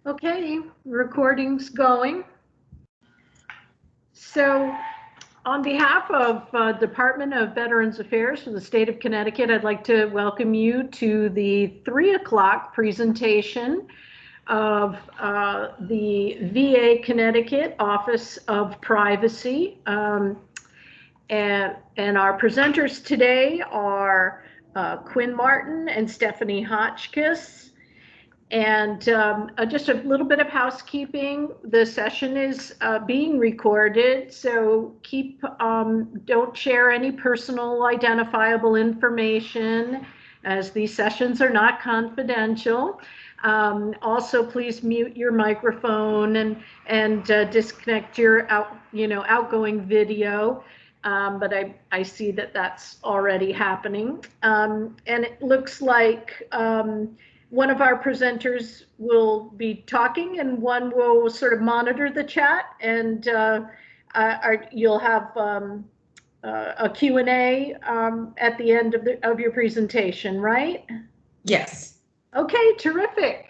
Okay, recording's going. So on behalf of Department of Veterans Affairs for the state of Connecticut, I'd like to welcome you to the 3 o'clock presentation of the VA Connecticut Office of Privacy. And our presenters today are Quinn Martin and Stephanie Hotchkiss. And just a little bit of housekeeping. The session is being recorded, so don't share any personal identifiable information, as these sessions are not confidential. Also, please mute your microphone and disconnect your outgoing video. But I see that that's already happening. And it looks like one of our presenters will be talking and one will sort of monitor the chat, and you'll have a Q&A at the end of your presentation, right? Yes. Okay, terrific.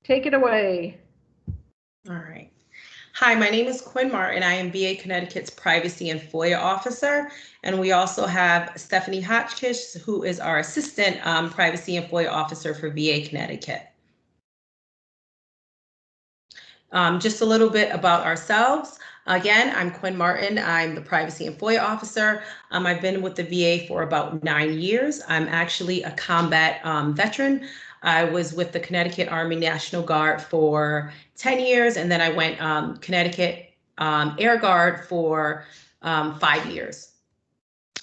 Take it away. All right. Hi, my name is Quinn Martin. I am VA Connecticut's Privacy and FOIA Officer. And we also have Stephanie Hotchkiss, who is our Assistant Privacy and FOIA Officer for VA Connecticut. Just a little bit about ourselves. Again, I'm Quinn Martin. I'm the Privacy and FOIA Officer. I've been with the VA for about 9 years. I'm actually a combat veteran. I was with the Connecticut Army National Guard for 10 years, and then I went Connecticut Air Guard for 5 years.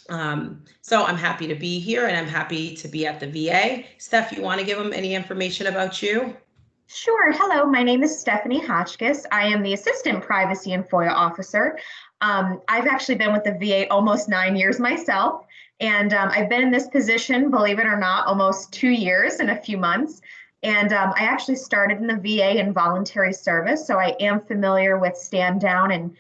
So I'm happy to be here, and I'm happy to be at the VA. Steph, you want to give them any information about you? Sure. Hello, my name is Stephanie Hotchkiss. I am the Assistant Privacy and FOIA Officer. I've actually been with the VA almost 9 years myself, and I've been in this position, believe it or not, almost 2 years and a few months. And I actually started in the VA in voluntary service, so I am familiar with stand down, and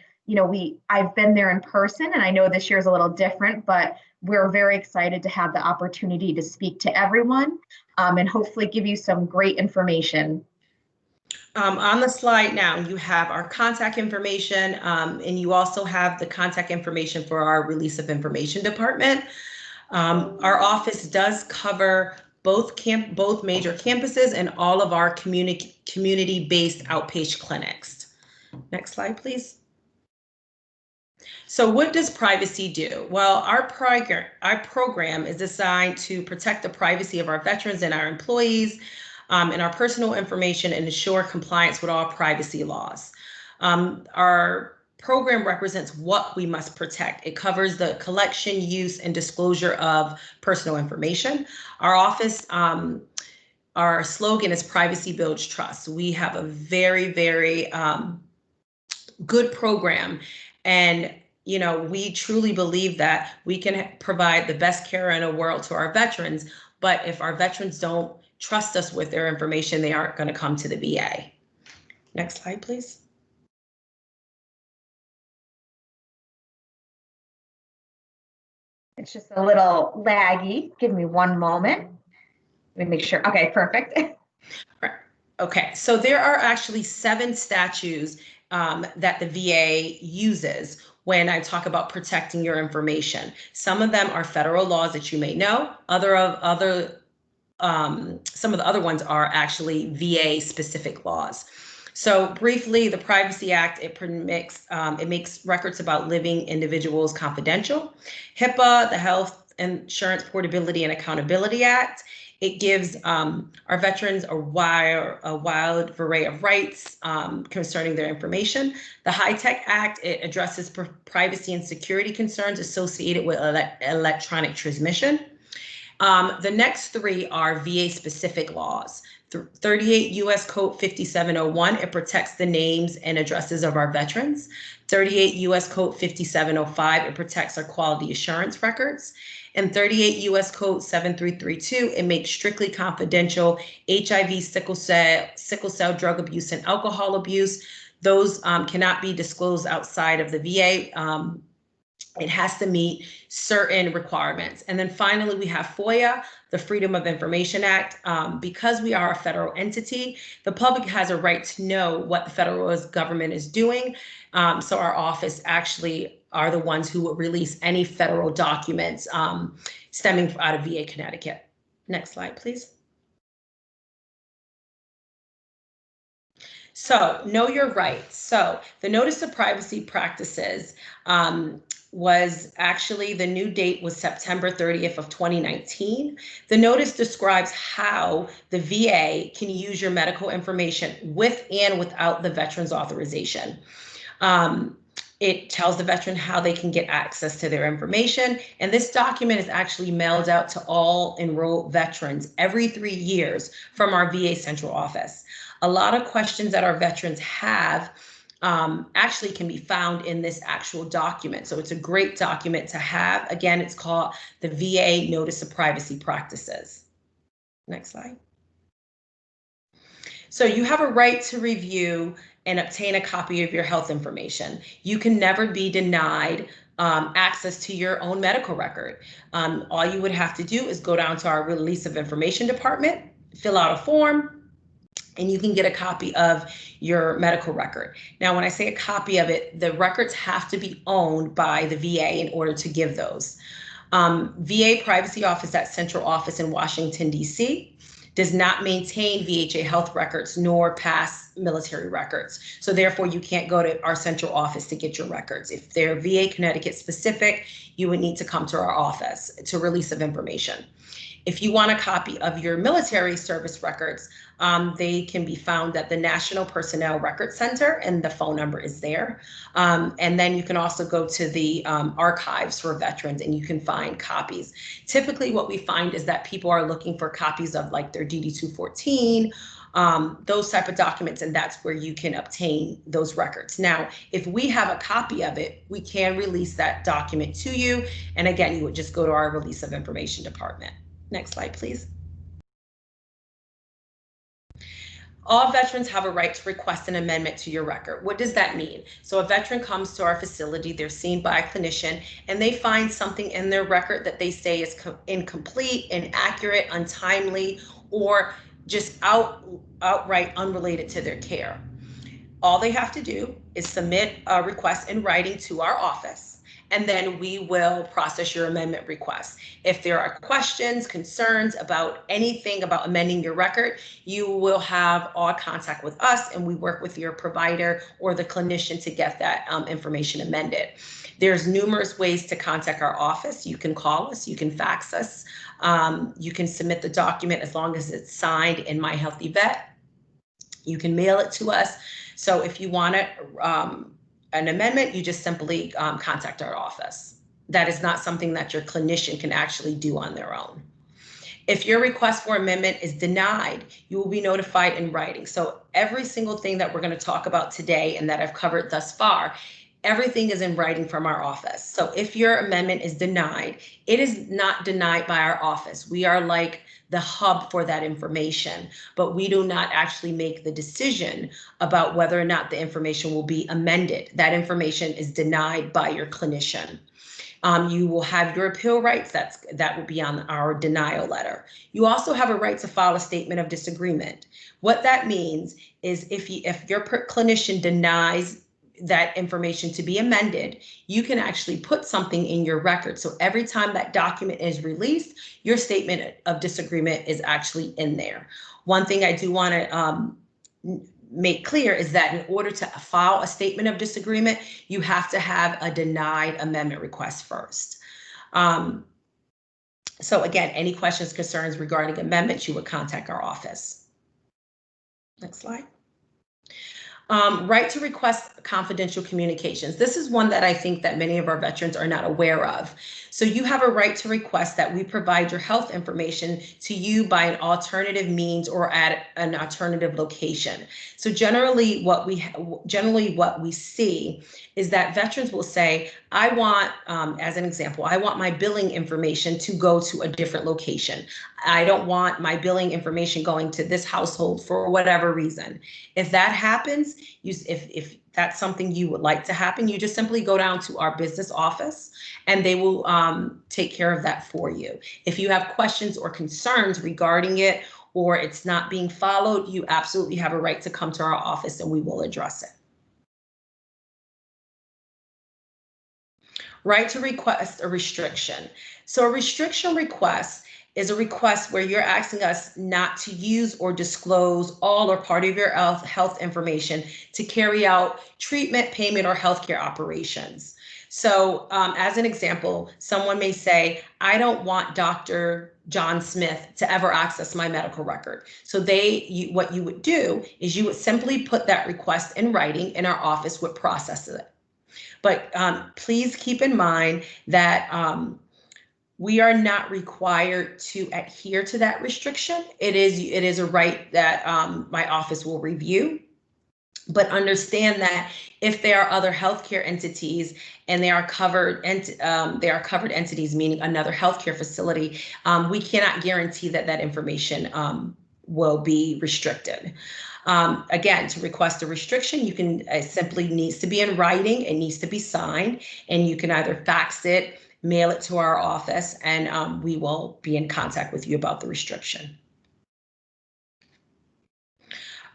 I've been there in person, and I know this year's a little different, but we're very excited to have the opportunity to speak to everyone and hopefully give you some great information. On the slide now, you have our contact information, and you also have the contact information for our Release of Information Department. Our office does cover both major campuses and all of our community-based outpatient clinics. Next slide, please. So what does privacy do? Well, our program is designed to protect the privacy of our veterans and our employees, and our personal information, and ensure compliance with all privacy laws. Our program represents what we must protect. It covers the collection, use, and disclosure of personal information. Our office, our slogan is Privacy Builds Trust. We have a very, very good program, and we truly believe that we can provide the best care in the world to our veterans, but if our veterans don't trust us with their information, they aren't going to come to the VA. Next slide, please. It's just a little laggy. Give me one moment. Let me make sure. Okay, perfect. Okay, so there are actually 7 statutes that the VA uses when I talk about protecting your information. Some of them are federal laws that you may know. Some of the other ones are actually VA specific laws. So briefly, the Privacy Act, it makes records about living individuals confidential. HIPAA, the Health Insurance Portability and Accountability Act, it gives our veterans a wide array of rights concerning their information. The HITECH Act, it addresses privacy and security concerns associated with electronic transmission. The next 3 are VA-specific laws. 38 U.S. Code 5701, it protects the names and addresses of our veterans. 38 U.S. Code 5705, it protects our quality assurance records. And 38 U.S. Code 7332, it makes strictly confidential HIV, sickle cell, drug abuse, and alcohol abuse. Those cannot be disclosed outside of the VA It has to meet certain requirements. And then finally, we have FOIA, the Freedom of Information Act. Because we are a federal entity, the public has a right to know what the federal government is doing. So our office actually are the ones who will release any federal documents stemming out of VA Connecticut. Next slide, please. So know your rights. So the notice of privacy practices was actually, the new date was September 30th of 2019. The notice describes how the VA can use your medical information with and without the veteran's authorization. It tells the veteran how they can get access to their information. And this document is actually mailed out to all enrolled veterans every 3 years from our VA central office. A lot of questions that our veterans have actually can be found in this actual document. So it's a great document to have. Again, it's called the VA Notice of Privacy Practices. Next slide. So you have a right to review and obtain a copy of your health information. You can never be denied access to your own medical record. All you would have to do is go down to our Release of Information department, fill out a form, and you can get a copy of your medical record. Now, when I say a copy of it, the records have to be owned by the VA in order to give those. VA Privacy Office at Central Office in Washington, D.C. does not maintain VHA health records nor past military records. So therefore, you can't go to our central office to get your records. If they're VA Connecticut specific, you would need to come to our office to Release of Information. If you want a copy of your military service records, they can be found at the National Personnel Records Center, and the phone number is there. And then you can also go to the archives for veterans, and you can find copies. Typically, what we find is that people are looking for copies of like their DD-214, those type of documents, and that's where you can obtain those records. Now, if we have a copy of it, we can release that document to you. And again, you would just go to our Release of Information department. Next slide, please. All veterans have a right to request an amendment to your record. What does that mean? So a veteran comes to our facility, they're seen by a clinician, and they find something in their record that they say is incomplete, inaccurate, untimely, or just outright unrelated to their care. All they have to do is submit a request in writing to our office, and then we will process your amendment request. If there are questions, concerns about anything about amending your record, you will have all contact with us, and we work with your provider or the clinician to get that information amended. There's numerous ways to contact our office. You can call us, you can fax us, you can submit the document as long as it's signed in My Healthy Vet. You can mail it to us. So if you want it, an amendment, you just simply contact our office. That is not something that your clinician can actually do on their own. If your request for amendment is denied, you will be notified in writing. So every single thing that we're going to talk about today and that I've covered thus far, everything is in writing from our office. So if your amendment is denied, it is not denied by our office. We are like the hub for that information, but we do not actually make the decision about whether or not the information will be amended. That information is denied by your clinician. You will have your appeal rights. That will be on our denial letter. You also have a right to file a statement of disagreement. What that means is if your clinician denies that information to be amended, you can actually put something in your record. So every time that document is released, your statement of disagreement is actually in there. One thing I do want to make clear is that in order to file a statement of disagreement, you have to have a denied amendment request first. So again, any questions, concerns regarding amendments, you would contact our office. Next slide. Right to request confidential communications. This is one that I think that many of our veterans are not aware of. So you have a right to request that we provide your health information to you by an alternative means or at an alternative location. So generally what we see is that veterans will say, I want, as an example, I want my billing information to go to a different location. I don't want my billing information going to this household for whatever reason. If that happens, if that's something you would like to happen, you just simply go down to our business office and they will take care of that for you. If you have questions or concerns regarding it or it's not being followed, you absolutely have a right to come to our office and we will address it. Right to request a restriction. So a restriction request is a request where you're asking us not to use or disclose all or part of your health information to carry out treatment, payment, or healthcare operations. So as an example, someone may say, I don't want Dr. John Smith to ever access my medical record. So what you would do is you would simply put that request in writing and our office would process it. But please keep in mind that we are not required to adhere to that restriction. It is a right that my office will review. But understand that if there are other healthcare entities and they are covered entities, meaning another healthcare facility, we cannot guarantee that that information will be restricted. Again, to request a restriction, you can simply needs to be in writing, it needs to be signed, and you can either fax it, mail it to our office, and we will be in contact with you about the restriction.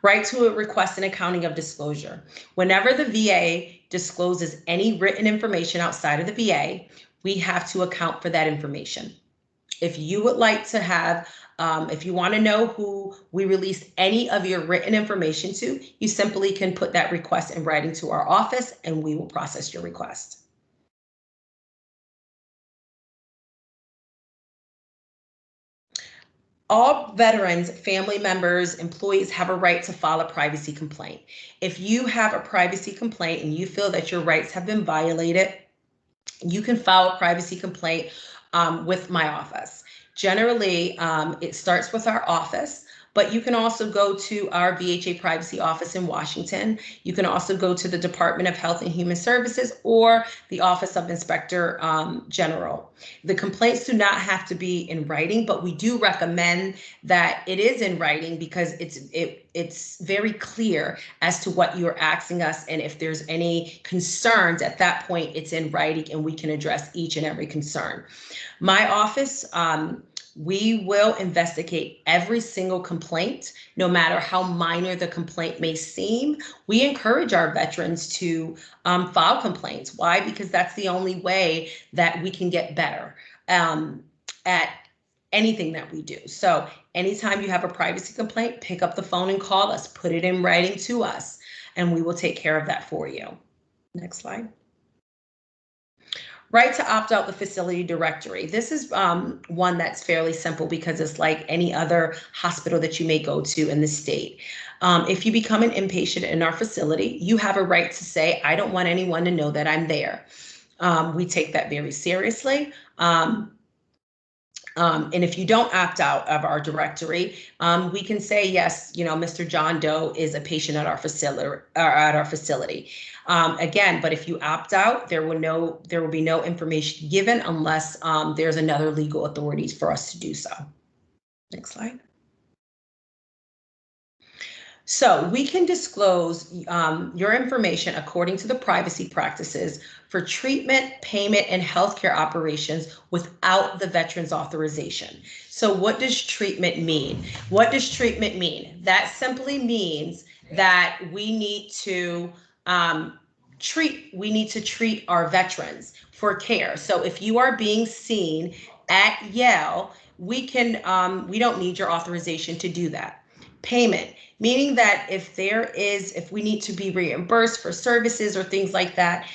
Right to request an accounting of disclosure. Whenever the VA discloses any written information outside of the VA, we have to account for that information. If you would like to have, if you want to know who we released any of your written information to, you simply can put that request in writing to our office and we will process your request. All veterans, family members, employees have a right to file a privacy complaint. If you have a privacy complaint and you feel that your rights have been violated, you can file a privacy complaint with my office. Generally, it starts with our office, but you can also go to our VHA privacy office in Washington. You can also go to the Department of Health and Human Services or the Office of Inspector General. The complaints do not have to be in writing, but we do recommend that it is in writing because it's very clear as to what you're asking us. And if there's any concerns at that point, it's in writing and we can address each and every concern. My office, we will investigate every single complaint, no matter how minor the complaint may seem. We encourage our veterans to file complaints. Why? Because that's the only way that we can get better at anything that we do. So anytime you have a privacy complaint, pick up the phone and call us, put it in writing to us, and we will take care of that for you. Next slide. Right to opt out the facility directory. This is one that's fairly simple because it's like any other hospital that you may go to in the state. If you become an inpatient in our facility, you have a right to say, I don't want anyone to know that I'm there. We take that very seriously. And if you don't opt out of our directory, we can say, yes, you know, Mr. John Doe is a patient at our facility. Again, but if you opt out, there will be no information given unless there's another legal authority for us to do so. Next slide. So we can disclose your information according to the privacy practices for treatment, payment, and healthcare operations without the veteran's authorization. So what does treatment mean? What does treatment mean? That simply means that we need to treat our veterans for care. So if you are being seen at Yale, we don't need your authorization to do that. Payment, meaning that if we need to be reimbursed for services or things like that,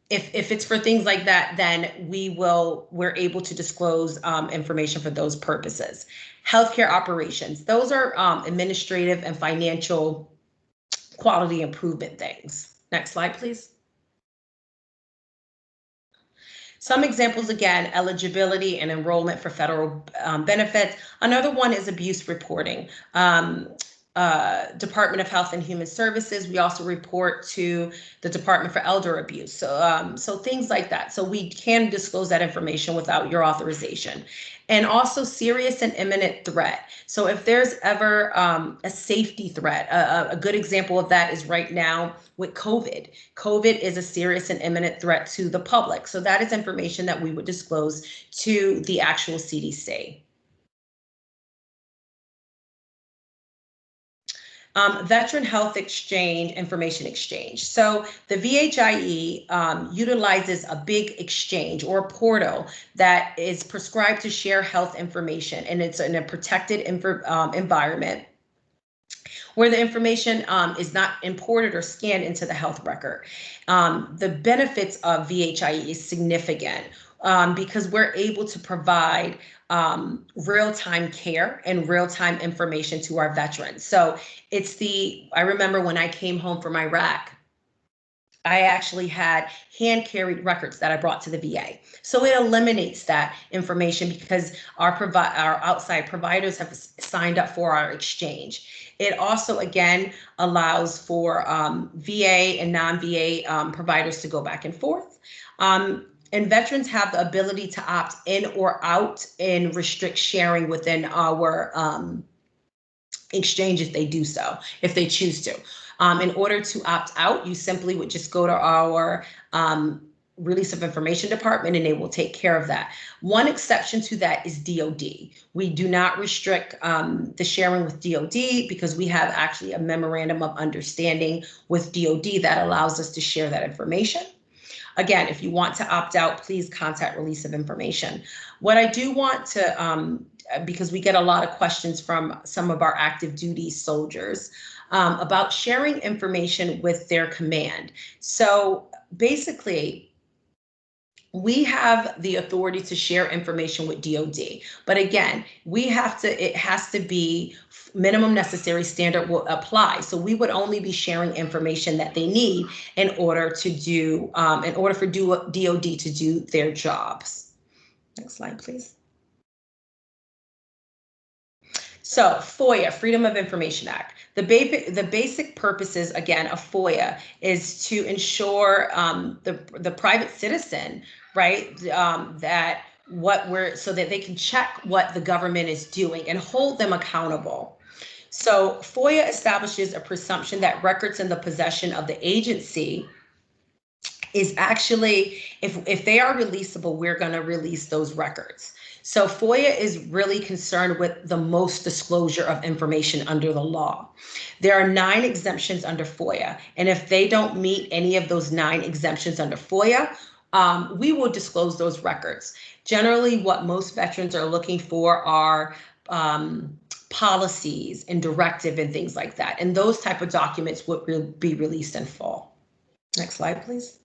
if it's for things like that, then we're able to disclose information for those purposes. Healthcare operations, those are administrative and financial quality improvement things. Next slide, please. Some examples, again, eligibility and enrollment for federal benefits. Another one is abuse reporting. Department of Health and Human Services. We also report to the Department for Elder Abuse. So things like that. So we can disclose that information without your authorization. And also serious and imminent threat. So if there's ever a safety threat, a good example of that is right now with COVID. COVID is a serious and imminent threat to the public. So that is information that we would disclose to the actual CDC. Veteran Health Exchange, Information Exchange. So the VHIE utilizes a big exchange or portal that is prescribed to share health information, and it's in a protected environment where the information is not imported or scanned into the health record. The benefits of VHIE is significant because we're able to provide real-time care and real-time information to our veterans. So I remember when I came home from Iraq, I actually had hand carried records that I brought to the VA. So it eliminates that information because our outside providers have signed up for our exchange. It also, again, allows for VA and non-VA providers to go back and forth. And veterans have the ability to opt in or out and restrict sharing within our exchange if they do so, if they choose to. In order to opt out, you simply would just go to our release of information department and they will take care of that. One exception to that is DOD. We do not restrict the sharing with DOD because we have actually a memorandum of understanding with DOD that allows us to share that information. Again, if you want to opt out, please contact release of information. What I do want to, because we get a lot of questions from some of our active duty soldiers about sharing information with their command. So basically, we have the authority to share information with DOD, but again, it has to be minimum necessary standard will apply. So we would only be sharing information that they need in order for DOD to do their jobs. Next slide, please. So FOIA, Freedom of Information Act. The basic purposes, again, of FOIA is to ensure the private citizen, right, so that they can check what the government is doing and hold them accountable. So FOIA establishes a presumption that records in the possession of the agency is actually, if they are releasable, we're going to release those records. So FOIA is really concerned with the most disclosure of information under the law. There are 9 exemptions under FOIA, and if they don't meet any of those 9 exemptions under FOIA, we will disclose those records. Generally, what most veterans are looking for are policies and directive and things like that, and those type of documents would be released in full. Next slide, please.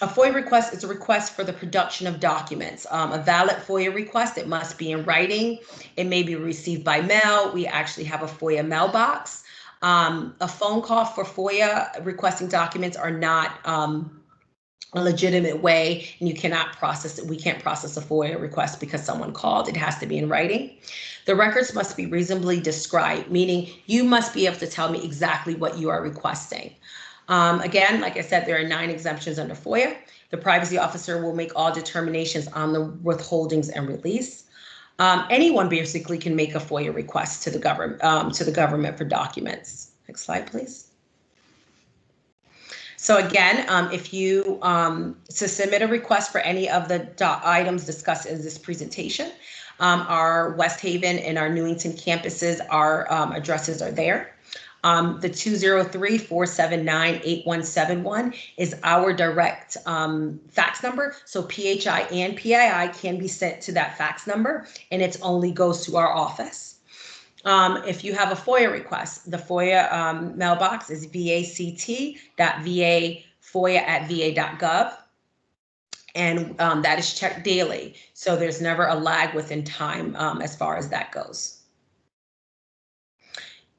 A FOIA request is a request for the production of documents. A valid FOIA request, it must be in writing. It may be received by mail. We actually have a FOIA mailbox. A phone call for FOIA requesting documents are not a legitimate way, and you cannot process it. We can't process a FOIA request because someone called. It has to be in writing. The records must be reasonably described, meaning you must be able to tell me exactly what you are requesting. Again, like I said, there are 9 exemptions under FOIA. The privacy officer will make all determinations on the withholdings and release. Anyone basically can make a FOIA request to the government for documents. Next slide, please. So again, if you submit a request for any of the items discussed in this presentation, our West Haven and our Newington campuses, our addresses are there. The 203-479-8171 is our direct fax number. So PHI and PII can be sent to that fax number, and it only goes to our office. If you have a FOIA request, the FOIA mailbox is vact.va.foia@va.gov. And that is checked daily. So there's never a lag within time as far as that goes.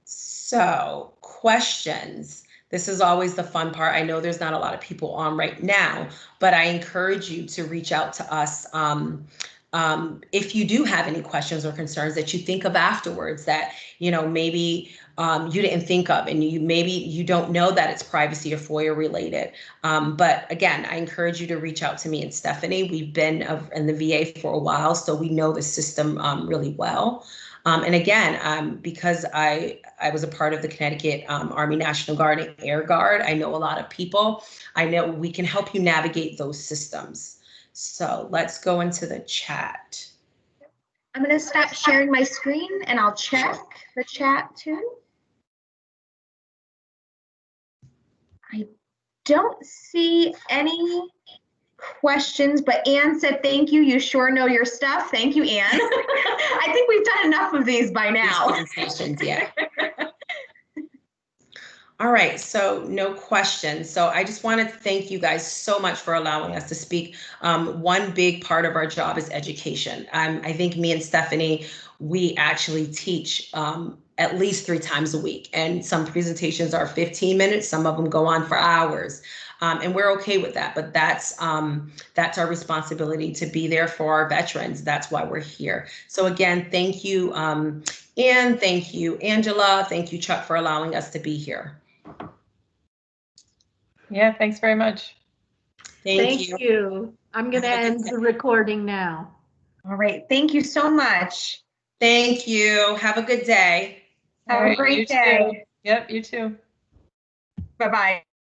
So questions. This is always the fun part. I know there's not a lot of people on right now, but I encourage you to reach out to us if you do have any questions or concerns that you think of afterwards that, maybe you didn't think of, and maybe you don't know that it's privacy or FOIA related. But again, I encourage you to reach out to me and Stephanie. We've been in the VA for a while, so we know the system really well. And again, because I was a part of the Connecticut Army National Guard and Air Guard, I know a lot of people. I know we can help you navigate those systems. So let's go into the chat. I'm going to stop sharing my screen and I'll check the chat too. I don't see any questions, but Anne said, thank you. You sure know your stuff. Thank you, Anne. I think we've done enough of these by now. Yeah. All right, so no questions. So I just want to thank you guys so much for allowing us to speak. One big part of our job is education. I think me and Stephanie, we actually teach at least 3 times a week, and some presentations are 15 minutes. Some of them go on for hours. And we're okay with that, but that's our responsibility to be there for our veterans. That's why we're here. So again, thank you, Anne, thank you, Angela, thank you, Chuck, for allowing us to be here. Yeah, thanks very much. Thank you. I'm going to end the recording now. All right, thank you so much. Thank you. Have a good day. Have a great day. Too. Yep, you too. Bye-bye.